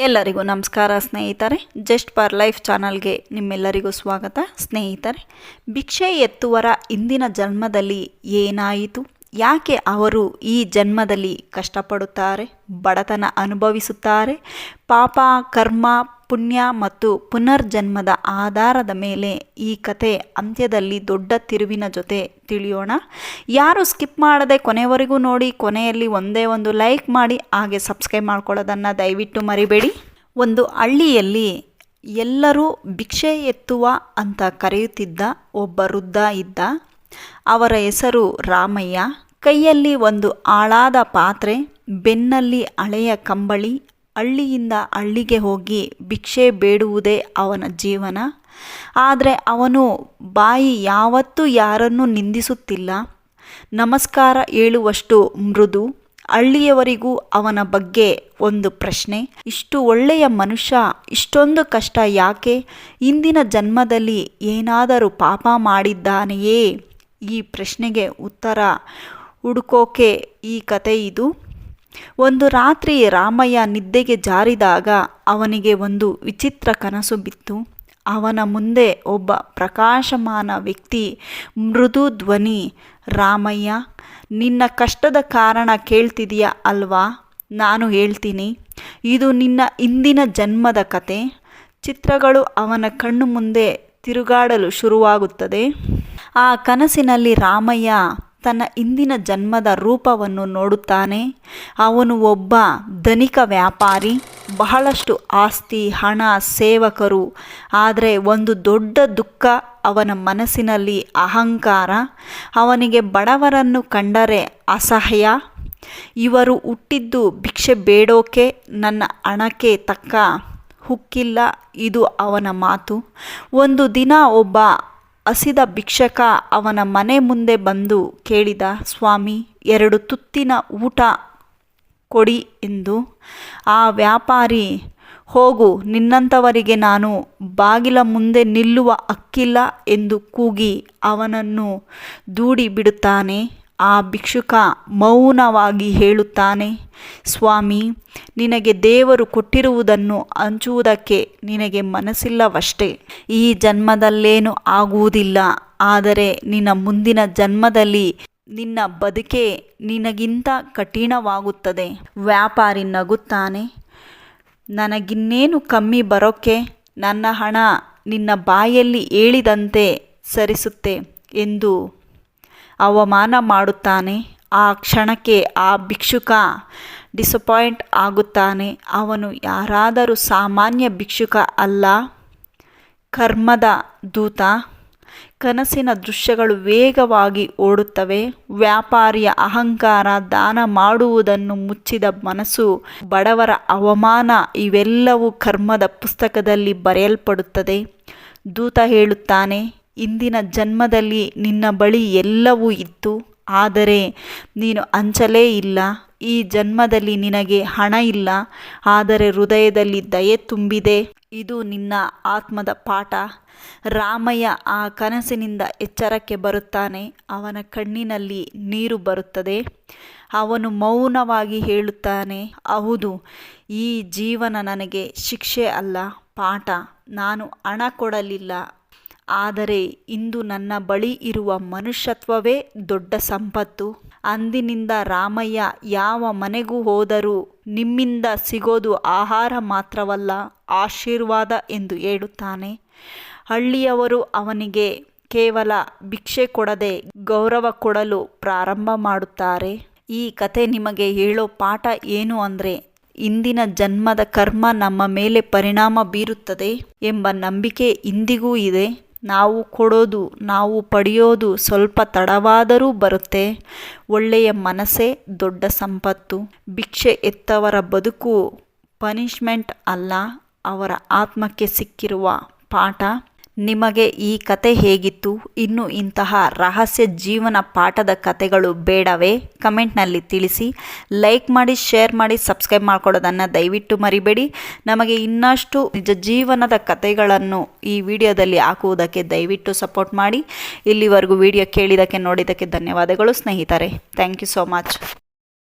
ಎಲ್ಲರಿಗೂ ನಮಸ್ಕಾರ ಸ್ನೇಹಿತರೆ. ಜಸ್ಟ್ ಫಾರ್ ಲೈಫ್ ಚಾನಲ್ಗೆ ನಿಮ್ಮೆಲ್ಲರಿಗೂ ಸ್ವಾಗತ. ಸ್ನೇಹಿತರೆ, ಭಿಕ್ಷೆ ಎತ್ತುವರ ಇಂದಿನ ಜನ್ಮದಲ್ಲಿ ಏನಾಯಿತು, ಯಾಕೆ ಅವರು ಈ ಜನ್ಮದಲ್ಲಿ ಕಷ್ಟಪಡುತ್ತಾರೆ, ಬಡತನ ಅನುಭವಿಸುತ್ತಾರೆ, ಪಾಪ ಕರ್ಮ ಪುಣ್ಯ ಮತ್ತು ಪುನರ್ಜನ್ಮದ ಆಧಾರದ ಮೇಲೆ ಈ ಕತೆ ಅಂತ್ಯದಲ್ಲಿ ದೊಡ್ಡ ತಿರುವಿನ ಜೊತೆ ತಿಳಿಯೋಣ. ಯಾರು ಸ್ಕಿಪ್ ಮಾಡದೆ ಕೊನೆವರೆಗೂ ನೋಡಿ, ಕೊನೆಯಲ್ಲಿ ಒಂದೇ ಒಂದು ಲೈಕ್ ಮಾಡಿ, ಹಾಗೆ ಸಬ್ಸ್ಕ್ರೈಬ್ ಮಾಡ್ಕೊಳ್ಳೋದನ್ನು ದಯವಿಟ್ಟು ಮರಿಬೇಡಿ. ಒಂದು ಹಳ್ಳಿಯಲ್ಲಿ ಎಲ್ಲರೂ ಭಿಕ್ಷೆ ಎತ್ತುವ ಅಂತ ಕರೆಯುತ್ತಿದ್ದ ಒಬ್ಬ ವೃದ್ಧ ಇದ್ದ. ಅವರ ಹೆಸರು ರಾಮಯ್ಯ. ಕೈಯಲ್ಲಿ ಒಂದು ಹಾಳಾದ ಪಾತ್ರೆ, ಬೆನ್ನಲ್ಲಿ ಹಳೆಯ ಕಂಬಳಿ. ಹಳ್ಳಿಯಿಂದ ಹಳ್ಳಿಗೆ ಹೋಗಿ ಭಿಕ್ಷೆ ಬೇಡುವುದೇ ಅವನ ಜೀವನ. ಆದರೆ ಅವನು ಬಾಯಿ ಯಾವತ್ತೂ ಯಾರನ್ನೂ ನಿಂದಿಸುತ್ತಿಲ್ಲ. ನಮಸ್ಕಾರ ಹೇಳುವಷ್ಟು ಮೃದು. ಹಳ್ಳಿಯವರಿಗೂ ಅವನ ಬಗ್ಗೆ ಒಂದು ಪ್ರಶ್ನೆ: ಇಷ್ಟು ಒಳ್ಳೆಯ ಮನುಷ್ಯ ಇಷ್ಟೊಂದು ಕಷ್ಟ ಯಾಕೆ? ಇಂದಿನ ಜನ್ಮದಲ್ಲಿ ಏನಾದರೂ ಪಾಪ ಮಾಡಿದ್ದಾನೆಯೇ? ಈ ಪ್ರಶ್ನೆಗೆ ಉತ್ತರ ಹುಡುಕೋಕೆ ಈ ಕತೆ ಇದು. ಒಂದು ರಾತ್ರಿ ರಾಮಯ್ಯ ನಿದ್ದೆಗೆ ಜಾರಿದಾಗ ಅವನಿಗೆ ಒಂದು ವಿಚಿತ್ರ ಕನಸು ಬಿತ್ತು. ಅವನ ಮುಂದೆ ಒಬ್ಬ ಪ್ರಕಾಶಮಾನ ವ್ಯಕ್ತಿ ಮೃದು ಧ್ವನಿ: ರಾಮಯ್ಯ, ನಿನ್ನ ಕಷ್ಟದ ಕಾರಣ ಕೇಳ್ತಿದೀಯ ಅಲ್ವಾ? ನಾನು ಹೇಳ್ತೀನಿ. ಇದು ನಿನ್ನ ಇಂದಿನ ಜನ್ಮದ ಕತೆ. ಚಿತ್ರಗಳು ಅವನ ಕಣ್ಣು ಮುಂದೆ ತಿರುಗಾಡಲು ಶುರುವಾಗುತ್ತದೆ. ಆ ಕನಸಿನಲ್ಲಿ ರಾಮಯ್ಯ ತನ್ನ ಇಂದಿನ ಜನ್ಮದ ರೂಪವನ್ನು ನೋಡುತ್ತಾನೆ. ಅವನು ಒಬ್ಬ ಧನಿಕ ವ್ಯಾಪಾರಿ, ಬಹಳಷ್ಟು ಆಸ್ತಿ, ಹಣ, ಸೇವಕರು. ಆದರೆ ಒಂದು ದೊಡ್ಡ ದುಃಖ ಅವನ ಮನಸ್ಸಿನಲ್ಲಿ: ಅಹಂಕಾರ. ಅವನಿಗೆ ಬಡವರನ್ನು ಕಂಡರೆ ಅಸಹ್ಯ. ಇವರು ಹುಟ್ಟಿದ್ದು ಭಿಕ್ಷೆ ಬೇಡೋಕೆ, ನನ್ನ ಹಣಕ್ಕೆ ತಕ್ಕ ಹುಕ್ಕಿಲ್ಲ, ಇದು ಅವನ ಮಾತು. ಒಂದು ದಿನ ಒಬ್ಬ ಹಸಿದ ಭಿಕ್ಷಕ ಅವನ ಮನೆ ಮುಂದೆ ಬಂದು ಕೇಳಿದ: ಸ್ವಾಮಿ, 2 ತುತ್ತಿನ ಊಟ ಕೊಡಿ ಎಂದು. ಆ ವ್ಯಾಪಾರಿ: ಹೋಗು, ನಿನ್ನಂಥವರಿಗೆ ನಾನು ಬಾಗಿಲ ಮುಂದೆ ನಿಲ್ಲುವ ಹಕ್ಕಿಲ್ಲ ಎಂದು ಕೂಗಿ ಅವನನ್ನು ದೂಡಿ ಬಿಡುತ್ತಾನೆ. ಆ ಭಿಕ್ಷುಕ ಮೌನವಾಗಿ ಹೇಳುತ್ತಾನೆ: ಸ್ವಾಮಿ, ನಿನಗೆ ದೇವರು ಕೊಟ್ಟಿರುವುದನ್ನು ಹಂಚುವುದಕ್ಕೆ ನಿನಗೆ ಮನಸ್ಸಿಲ್ಲವಷ್ಟೇ. ಈ ಜನ್ಮದಲ್ಲೇನೂ ಆಗುವುದಿಲ್ಲ, ಆದರೆ ನಿನ್ನ ಮುಂದಿನ ಜನ್ಮದಲ್ಲಿ ನಿನ್ನ ಬದುಕೇ ನಿನಗಿಂತ ಕಠಿಣವಾಗುತ್ತದೆ. ವ್ಯಾಪಾರಿ ನಗುತ್ತಾನೆ: ನನಗಿನ್ನೇನು ಕಮ್ಮಿ ಬರೋಕ್ಕೆ? ನನ್ನ ಹಣ ನಿನ್ನ ಬಾಯಲ್ಲಿ ಹೇಳಿದಂತೆ ಸರಿಸುತ್ತೆ ಎಂದು ಅವಮಾನ ಮಾಡುತ್ತಾನೆ. ಆ ಕ್ಷಣಕ್ಕೆ ಆ ಭಿಕ್ಷುಕ ಡಿಸಪಾಯಿಂಟ್ ಆಗುತ್ತಾನೆ. ಅವನು ಯಾರಾದರೂ ಸಾಮಾನ್ಯ ಭಿಕ್ಷುಕ ಅಲ್ಲ, ಕರ್ಮದ ದೂತ. ಕನಸಿನ ದೃಶ್ಯಗಳು ವೇಗವಾಗಿ ಓಡುತ್ತವೆ. ವ್ಯಾಪಾರಿಯ ಅಹಂಕಾರ, ದಾನ ಮಾಡುವುದನ್ನು ಮುಚ್ಚಿದ ಮನಸ್ಸು, ಬಡವರ ಅವಮಾನ ಇವೆಲ್ಲವೂ ಕರ್ಮದ ಪುಸ್ತಕದಲ್ಲಿ ಬರೆಯಲ್ಪಡುತ್ತದೆ. ದೂತ ಹೇಳುತ್ತಾನೆ: ಇಂದಿನ ಜನ್ಮದಲ್ಲಿ ನಿನ್ನ ಬಳಿ ಎಲ್ಲವೂ ಇತ್ತು, ಆದರೆ ನೀನು ಹಂಚಲೇ ಇಲ್ಲ. ಈ ಜನ್ಮದಲ್ಲಿ ನಿನಗೆ ಹಣ ಇಲ್ಲ, ಆದರೆ ಹೃದಯದಲ್ಲಿ ದಯೆ ತುಂಬಿದೆ. ಇದು ನಿನ್ನ ಆತ್ಮದ ಪಾಠ. ರಾಮಯ್ಯ ಆ ಕನಸಿನಿಂದ ಎಚ್ಚರಕ್ಕೆ ಬರುತ್ತಾನೆ. ಅವನ ಕಣ್ಣಿನಲ್ಲಿ ನೀರು ಬರುತ್ತದೆ. ಅವನು ಮೌನವಾಗಿ ಹೇಳುತ್ತಾನೆ: ಹೌದು, ಈ ಜೀವನ ನನಗೆ ಶಿಕ್ಷೆ ಅಲ್ಲ, ಪಾಠ. ನಾನು ಹಣ ಕೊಡಲಿಲ್ಲ, ಆದರೆ ಇಂದು ನನ್ನ ಬಳಿ ಇರುವ ಮನುಷ್ಯತ್ವವೇ ದೊಡ್ಡ ಸಂಪತ್ತು. ಅಂದಿನಿಂದ ರಾಮಯ್ಯ ಯಾವ ಮನೆಗೂ ಹೋದರೂ ನಿಮ್ಮಿಂದ ಸಿಗೋದು ಆಹಾರ ಮಾತ್ರವಲ್ಲ, ಆಶೀರ್ವಾದ ಎಂದು ಹೇಳುತ್ತಾನೆ. ಹಳ್ಳಿಯವರು ಅವನಿಗೆ ಕೇವಲ ಭಿಕ್ಷೆ ಕೊಡದೆ ಗೌರವ ಕೊಡಲು ಪ್ರಾರಂಭ ಮಾಡುತ್ತಾರೆ. ಈ ಕತೆ ನಿಮಗೆ ಹೇಳೋ ಪಾಠ ಏನು ಅಂದರೆ, ಇಂದಿನ ಜನ್ಮದ ಕರ್ಮ ನಮ್ಮ ಮೇಲೆ ಪರಿಣಾಮ ಬೀರುತ್ತದೆ ಎಂಬ ನಂಬಿಕೆ ಇಂದಿಗೂ ಇದೆ. ನಾವು ಕೊಡೋದು, ನಾವು ಪಡೆಯೋದು ಸ್ವಲ್ಪ ತಡವಾದರೂ ಬರುತ್ತೆ. ಒಳ್ಳೆಯ ಮನಸ್ಸೇ ದೊಡ್ಡ ಸಂಪತ್ತು. ಭಿಕ್ಷೆ ಎತ್ತವರ ಬದುಕು ಪನಿಷ್ಮೆಂಟ್ ಅಲ್ಲ, ಅವರ ಆತ್ಮಕ್ಕೆ ಸಿಕ್ಕಿರುವ ಪಾಠ. ನಿಮಗೆ ಈ ಕತೆ ಹೇಗಿತ್ತು? ಇನ್ನು ಇಂತಹ ರಹಸ್ಯ ಜೀವನ ಪಾಠದ ಕತೆಗಳು ಬೇಡವೇ? ಕಮೆಂಟ್ನಲ್ಲಿ ತಿಳಿಸಿ. ಲೈಕ್ ಮಾಡಿ, ಶೇರ್ ಮಾಡಿ, ಸಬ್ಸ್ಕ್ರೈಬ್ ಮಾಡ್ಕೊಳ್ಳೋದನ್ನು ದಯವಿಟ್ಟು ಮರಿಬೇಡಿ. ನಮಗೆ ಇನ್ನಷ್ಟು ನಿಜ ಜೀವನದ ಕತೆಗಳನ್ನು ಈ ವಿಡಿಯೋದಲ್ಲಿ ಹಾಕುವುದಕ್ಕೆ ದಯವಿಟ್ಟು ಸಪೋರ್ಟ್ ಮಾಡಿ. ಇಲ್ಲಿವರೆಗೂ ವಿಡಿಯೋ ಕೇಳಿದ್ದಕ್ಕೆ, ನೋಡಿದ್ದಕ್ಕೆ ಧನ್ಯವಾದಗಳು ಸ್ನೇಹಿತರೆ. Thank you so much.